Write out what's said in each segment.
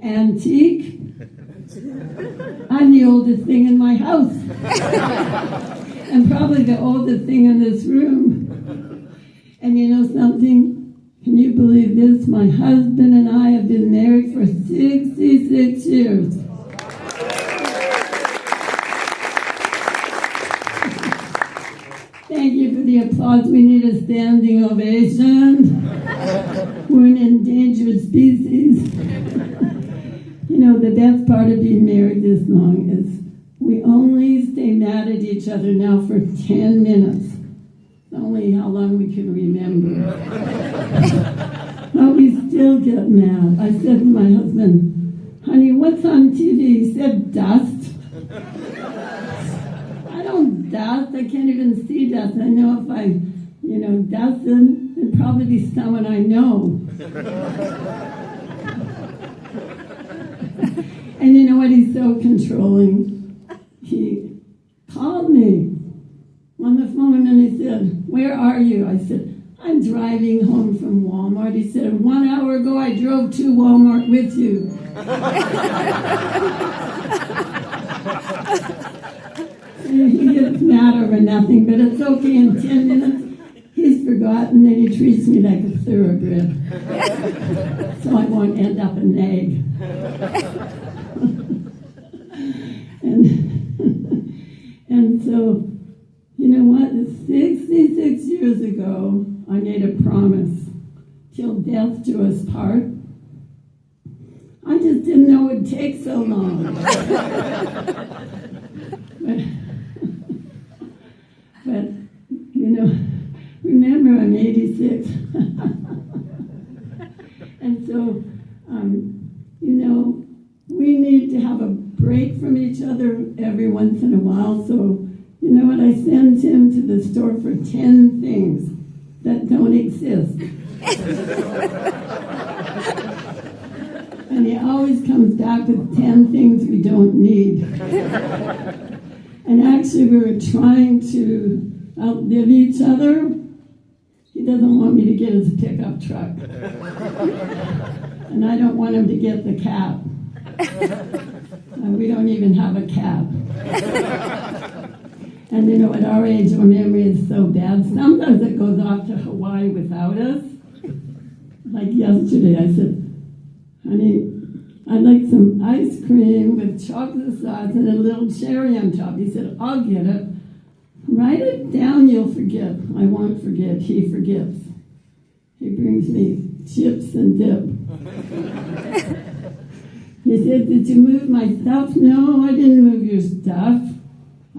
Antique. I'm the oldest thing in my house. And probably the oldest thing in this room. And you know something? Can you believe this? My husband and I have been married for 66 years. Thank you for the applause. We need a standing ovation. We're an endangered species. You know, the best part of being married this long is we only stay mad at each other now for 10 minutes. Only how long we can remember. But we still get mad. I said to my husband, honey, what's on TV? He said, dust. I don't dust. I can't even see dust. I know if I, dust it, it'd probably be someone I know. And you know what? He's so controlling. He called me on the phone and he said, where are you? I said, I'm driving home from Walmart. He said, 1 hour ago I drove to Walmart with you. He gets mad over nothing, but it's okay. In 10 minutes, he's forgotten, and he treats me like a thoroughbred. So I won't end up a nag. And so, you know what? 66 years ago, I made a promise, till death do us part. I just didn't know it would take so long. But, remember, I'm 86. And so, we need to have a break from each other every once in a while. So, you know what? I send him to the store for 10 things that don't exist. And he always comes back with 10 things we don't need. And actually, we were trying to outlive each other. He doesn't want me to get his pickup truck. And I don't want him to get the cat. We don't even have a cat. And you know, at our age, our memory is so bad. Sometimes it goes off to Hawaii without us. Like yesterday, I said, honey, I'd like some ice cream with chocolate sauce and a little cherry on top. He said, I'll get it. Write it down, you'll forget. I won't forget, he forgets. He brings me chips and dip. He said, did you move my stuff? No, I didn't move your stuff.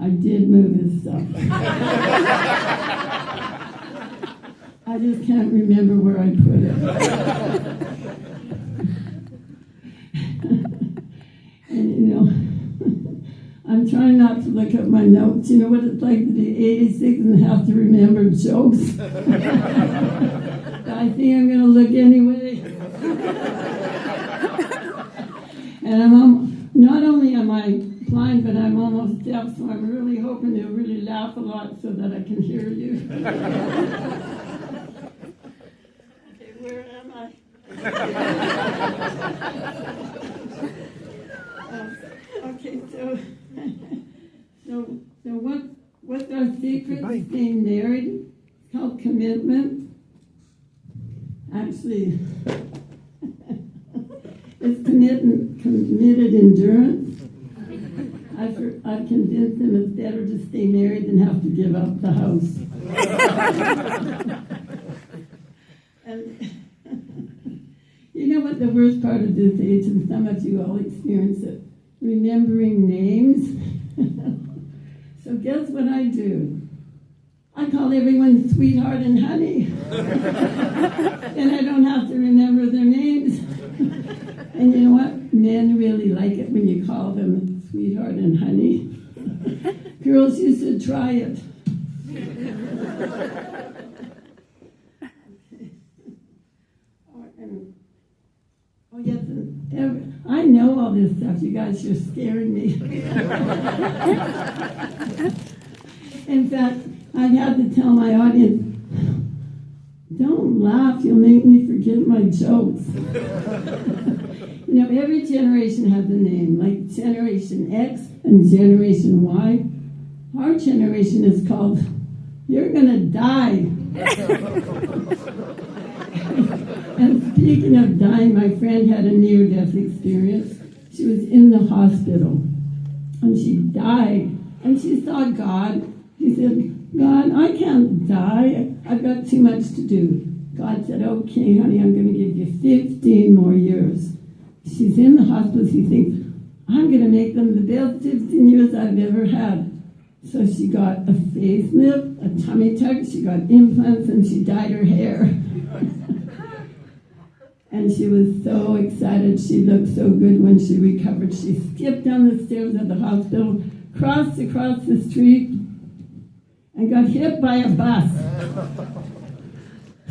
I did move his stuff. I just can't remember where I put it. And I'm trying not to look at my notes. You know what it's like to be 86 and have to remember jokes? I think I'm going to look anyway. And not only am I blind, but I'm almost deaf, so I'm really hoping you'll really laugh a lot so that I can hear you. Okay, where am I? Okay, so what's our secret to staying married? It's called commitment. Actually, it's committed endurance. I've convinced him it's better to stay married than have to give up the house. And you know what the worst part of this age, and some of you all experience it, remembering names. So guess what I do? I call everyone sweetheart and honey. And I don't have to remember their names. And you know what? Men really like it when you call them sweetheart and honey. Girls, you should try it. Oh, yes, I know all this stuff. You guys are scaring me. In fact, I've had to tell my audience, don't laugh, you'll make me forget my jokes. You know, every generation has a name, like Generation X and Generation Y. Our generation is called, you're gonna die. And speaking of dying, my friend had a near-death experience. She was in the hospital, and she died, and she saw God. She said, God, I can't die. I've got too much to do. God said, okay, honey, I'm going to give you 15 more years. She's in the hospital. She thinks, I'm going to make them the best 15 years I've ever had. So she got a facelift, a tummy tuck, she got implants, and she dyed her hair. And she was so excited. She looked so good when she recovered. She skipped down the stairs of the hospital, crossed across the street, and got hit by a bus.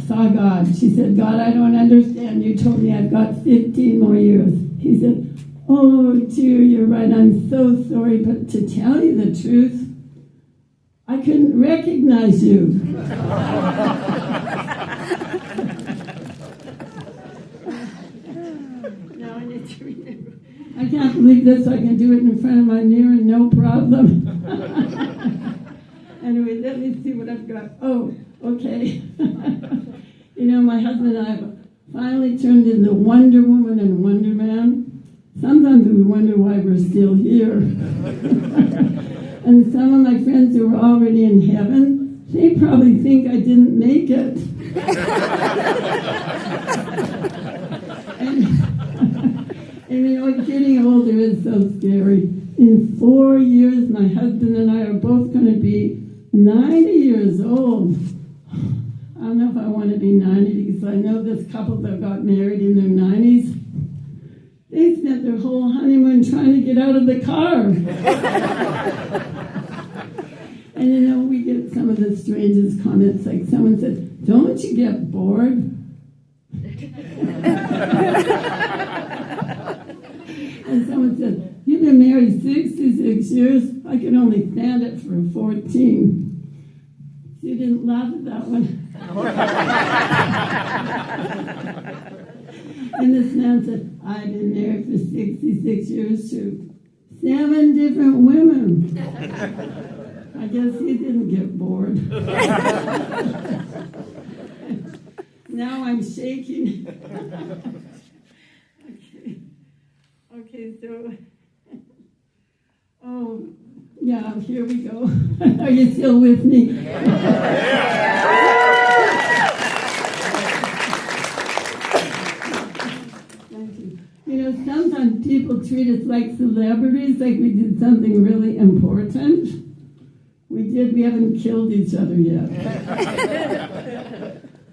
Saw God. She said, God, I don't understand. You told me I've got 15 more years. He said, oh, dear, you're right. I'm so sorry. But to tell you the truth, I couldn't recognize you. Now I need to remember. I can't believe this. I can do it in front of my mirror, no problem. Anyway, let me see what I've got. Oh, okay. You know, my husband and I have finally turned into Wonder Woman and Wonder Man. Sometimes we wonder why we're still here. And some of my friends who are already in heaven, they probably think I didn't make it. And you know, getting older is so scary. In 4 years, my husband and I are both going to be 90 years old. I don't know if I want to be 90 because I know this couple that got married in their 90s. They spent their whole honeymoon trying to get out of the car. And you know, we get some of the strangest comments, like someone said, don't you get bored? And someone said, you've been married 66 years. I can only stand it for 14. You didn't laugh at that one. And this man said, I've been married for 66 years to 7 different women. I guess he didn't get bored. Now I'm shaking. Okay, so, oh, yeah, here we go. Are you still with me? Thank you. You know, sometimes people treat us like celebrities, like we did something really important. We haven't killed each other yet.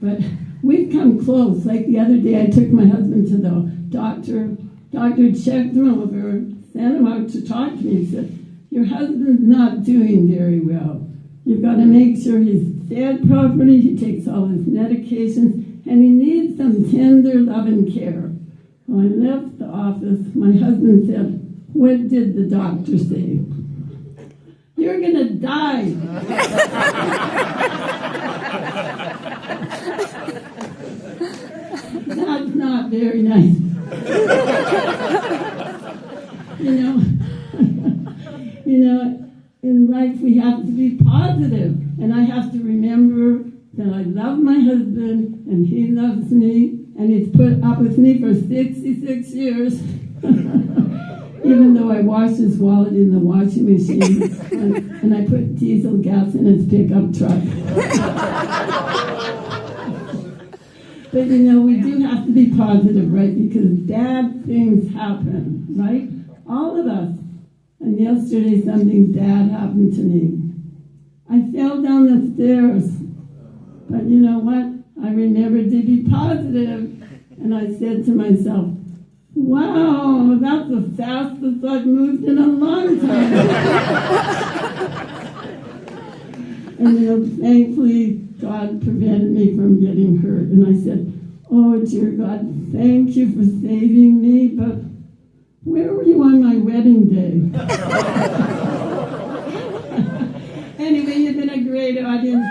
But we've come close. Like the other day, I took my husband to the doctor. Doctor checked him over, sent him out to talk to me. He said, your husband's not doing very well. You've got to make sure he's fed properly, he takes all his medications, and he needs some tender love and care. When I left the office, my husband said, what did the doctor say? You're going to die. That's not very nice. You know, in life we have to be positive, and I have to remember that I love my husband, and he loves me, and he's put up with me for 66 years. Even though I washed his wallet in the washing machine, and I put diesel gas in his pickup truck. But you know, we do have to be positive, right? Because bad things happen, right? All of us. And yesterday something bad happened to me. I fell down the stairs. But you know what? I remembered to be positive. And I said to myself, wow, that's the fastest I've moved in a long time. And you know, thankfully, God prevented me from getting hurt. And I said, oh, dear God, thank you for saving me, but where were you on my wedding day? Anyway, you've been a great audience.